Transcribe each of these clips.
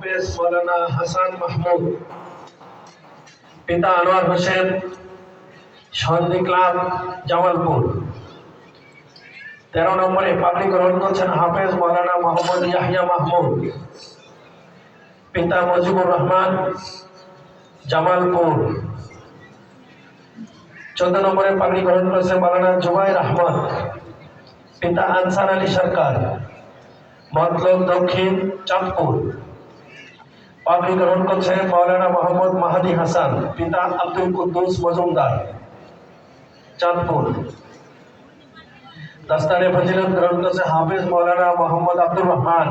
হাফেজ মৌলানা হাসান মাহমুদ, পিতা আনোয়ার হোসেন, সন্ধি ক্লাব জামালপুর। 13 নম্বরে পাগড়ি গ্রহণ করছেন হাফেজ মৌলানা মোহাম্মদ ইয়াহিয়া মাহমুদ, পিতা মুজিবুর রহমান, জামালপুর। 14 নম্বরে পাগড়ি গ্রহণ করেছেন মৌলানা জুবাইর আহমদ, পিতা আনসার আলী সরকার, মতলব দক্ষিণ চাঁদপুর। পাগড়ি গ্রহণ করছেন মৌলানা মোহাম্মদ মাহাদি হাসান, পিতা আব্দুল কুদ্দুস মজুমদার, চাঁদপুর। দস্তারে ফজিলত গ্রহণ করছে হাফেজ মৌলানা মোহাম্মদ আব্দুর রহমান,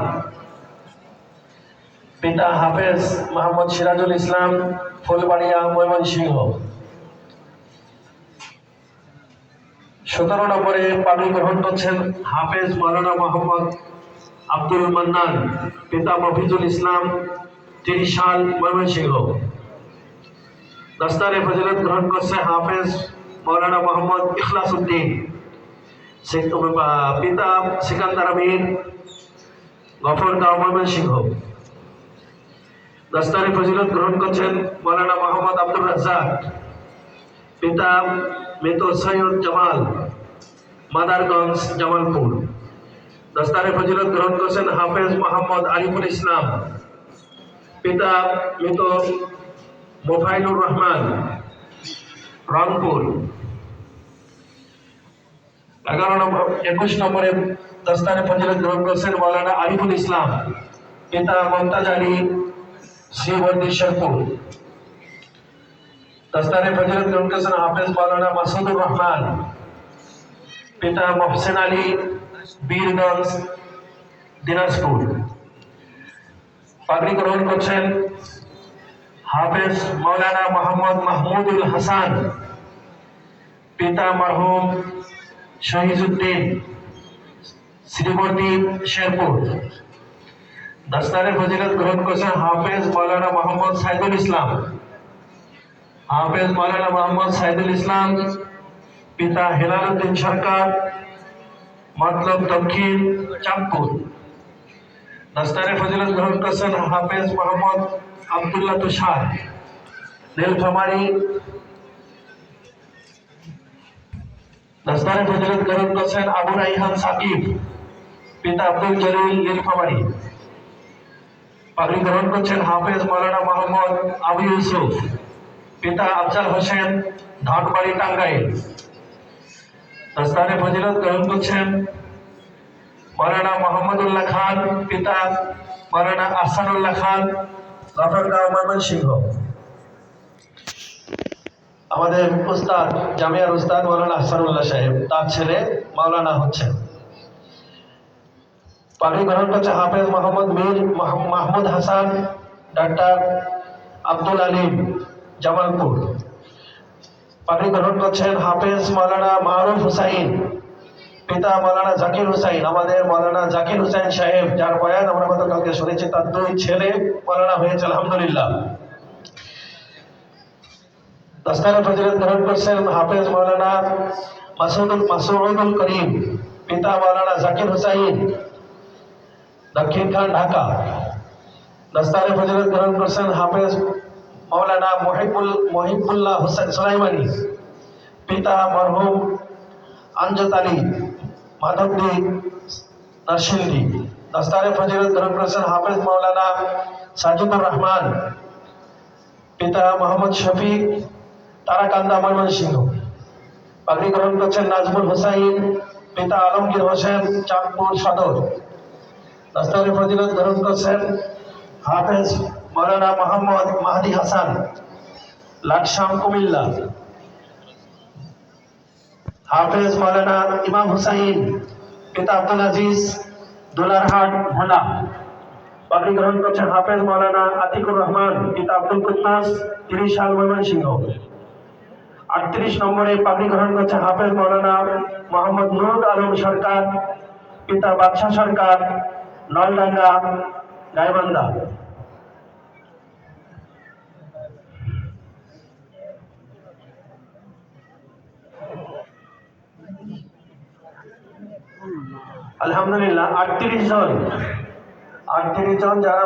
পিতা হাফেজ মোহাম্মদ সিরাজুল ইসলাম, ফুলবাড়িয়া, ময়মনসিংহ। 17 নম্বরে পাগড়ি গ্রহণ করছেন হাফেজ মৌলানা মোহাম্মদ আব্দুল মান্নান, পিতা মফিজুল ইসলাম, ত্রিশাল, ময়মনসিংহ। দস্তারে ফজিলত গ্রহণ করছে হাফেজ মৌলানা মোহাম্মদ ইখলাস উদ্দিন, পিতা সিকান্দার আমিন, গফরগাঁও, ময়মনসিংহ। দস্তারে ফজিলত গ্রহণ করছেন মৌলানা মোহাম্মদ আব্দুর রাজ্জাক, পিতা মৃত সৈয়দ জামাল, মাদারগঞ্জ, জামালপুর। দস্তারে ফজিলত গ্রহণ করছেন হাফেজ মোহাম্মদ আরিফুল ইসলাম, পিতা মৃত মোফাইলুর রহমান, রংপুর। 21 নম্বরে দস্তারে ফজিলত গ্রহণ করছেন মৌলানা আরিফুল ইসলাম, পিতা মমতাজ আলী, শ্রীবর্দী, শেরপুর। দস্তারে ফজিলত গ্রহণ করছেন হাফেজ মৌলানা মাসুদুর রহমান, পিতা মহসেন আলী, বীরগঞ্জ, দিনাজপুর। পাগড়ি গ্রহণ করছেন হাফেজ মৌলানা মোহাম্মদ মাহমুদুল হাসান, পিতা মরহুম শহীদুদ্দিন, শ্রীবর্দী, শেরপুর। দস্তারে ফজিলত গ্রহণ করছেন হাফেজ মৌলানা মোহাম্মদ সাইদুল ইসলাম, হাফেজ মৌলানা মোহাম্মদ সাইদুল ইসলাম, পিতা হেলাল উদ্দিন সরকার, মতলব দক্ষিণ চাঁদপুর। দস্তারে ফজিলত গ্রহণ করছেন হাফেজ মোহাম্মদ আব্দুল্লাহ তুষার, নীলফামারী। দস্তারে ফজিলত গ্রহণ করছেন আবু রাইহান সাকিব, পিতা আব্দুল জলিল, নীলফামারী। পাগড়ি গ্রহণ করছেন হাফেজ মৌলানা মোহাম্মদ আবু ইউসুফ, পিতা আফজাল হোসেন, ধানবাড়ি, টাঙ্গাইল। দস্তারে ফজিলত গ্রহণ করছেন মৌলানা মোহাম্মদুল্লাহ খান, পিতা মৌলানা আহসানুল্লাহ খান, গফরগাঁও, ময়মনসিংহ। আমাদের উস্তাদ, জামিয়ার উস্তাদ মৌলানা আহসানুল্লাহ সাহেব, তার ছেলে মাওলানা হচ্ছেন। পাগড়ি গ্রহণ করছে হাফেজ মোহাম্মদ মীর মাহমুদ হাসান, ডাক্তার আব্দুল আলিম, জামালপুর। পাগড়ি গ্রহণ করছেন হাফেজ মৌলানা মারুফ হুসাইন, পিতা মৌলানা জাকির হুসাইন, আমাদের মৌলানা জাকির হুসাইন সাহেব, যার বয়ান আমরা গতকালকে শুনেছি, তার 2 ছেলে মৌলানা হয়েছে, আলহামদুলিল্লাহ। দস্তারে ফজিলত গ্রহণ করছেন হাফেজ মৌলানা মাসুদুল করিম, পিতা মৌলানা জাকির হুসাইন, দক্ষিণ খান, ঢাকা। দস্তারে ফজিলত গ্রহণ করছেন হাফেজ মৌলানা মহিবুল্লাহ সুলাইমানি, পিতা মরহুম আমজাদ আলী, মাধবদী, নরসিংদী। দস্তারে ফজিলত গ্রহণ করেছেন হাফেজ মৌলানা সাজিদুর রহমান, পিতা মোহাম্মদ শফিক, তারাকান্দা, ময়মনসিংহ। পাগড়ি গ্রহণ করছেন নাজমুল হুসাইন, পিতা আলমগীর হোসেন, চাঁদপুর সদর। দস্তারে ফজিলত গ্রহণ করছেন হাফেজ মৌলানা মোহাম্মদ মাহাদি হাসান, লাকসাম, কুমিল্লা। হাফেজ মৌলানা ইমাম হুসাইন, পিতা আব্দুল আজিজ, দুলারহাট, ভোলা। পাগড়ি গ্রহণ করছেন হাফেজ মৌলানা আতিকুর রহমান, পিতা আব্দুল কুদ্দুস, ত্রিশাল, ময়মনসিংহ। 38 নম্বরে পাগড়ি গ্রহণ করছে হাফেজ মৌলানা মোহাম্মদ নুর আলম সরকার, পিতা বাদশাহ সরকার, নলডাঙ্গা, গাইবান্ধা। আলহামদুলিল্লাহ 38 জন যারা